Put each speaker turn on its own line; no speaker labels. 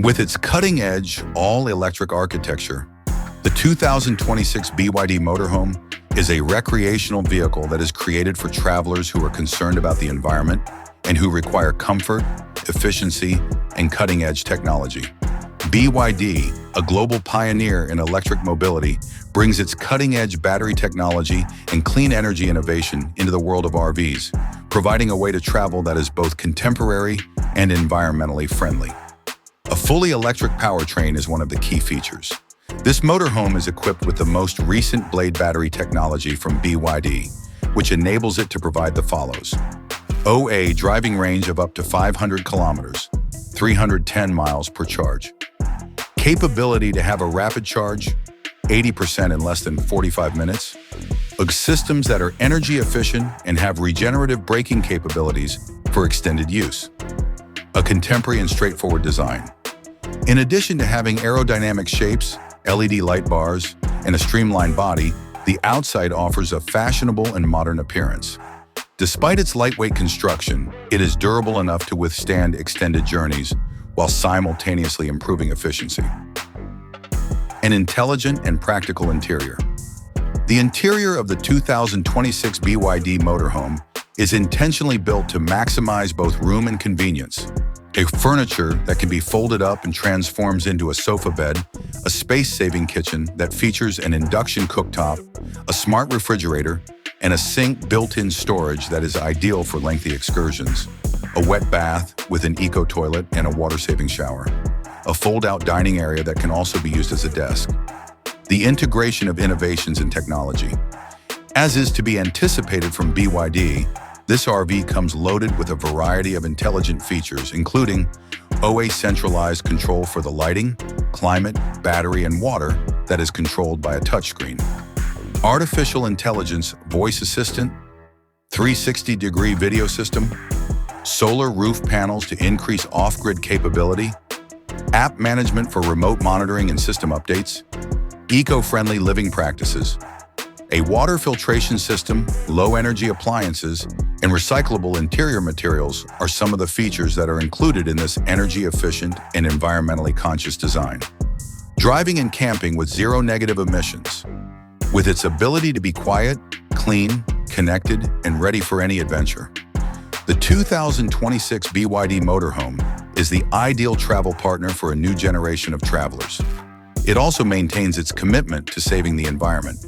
With its cutting-edge, all-electric architecture, the 2026 BYD Motorhome is a recreational vehicle that is created for travelers who are concerned about the environment and who require comfort, efficiency, and cutting-edge technology. BYD, a global pioneer in electric mobility, brings its cutting-edge battery technology and clean energy innovation into the world of RVs, providing a way to travel that is both contemporary and environmentally friendly. A fully electric powertrain is one of the key features. This motorhome is equipped with the most recent blade battery technology from BYD, which enables it to provide the follows: OA driving range of up to 500 kilometers, 310 miles per charge. Capability to have a rapid charge, 80% in less than 45 minutes. Systems that are energy efficient and have regenerative braking capabilities for extended use. A contemporary and straightforward design. In addition to having aerodynamic shapes, LED light bars, and a streamlined body, the outside offers a fashionable and modern appearance. Despite its lightweight construction, it is durable enough to withstand extended journeys while simultaneously improving efficiency. An intelligent and practical interior. The interior of the 2026 BYD Motorhome is intentionally built to maximize both room and convenience. A furniture that can be folded up and transforms into a sofa bed, a space-saving kitchen that features an induction cooktop, a smart refrigerator, and a sink built-in storage that is ideal for lengthy excursions, a wet bath with an eco-toilet and a water-saving shower, a fold-out dining area that can also be used as a desk. The integration of innovations in technology. As is to be anticipated from BYD, this RV comes loaded with a variety of intelligent features, including OA centralized control for the lighting, climate, battery, and water that is controlled by a touchscreen. Artificial intelligence voice assistant, 360-degree video system, solar roof panels to increase off-grid capability, app management for remote monitoring and system updates, eco-friendly living practices, a water filtration system, low-energy appliances, and recyclable interior materials are some of the features that are included in this energy-efficient and environmentally conscious design. Driving and camping with zero negative emissions. With its ability to be quiet, clean, connected, and ready for any adventure. The 2026 BYD Motorhome is the ideal travel partner for a new generation of travelers. It also maintains its commitment to saving the environment.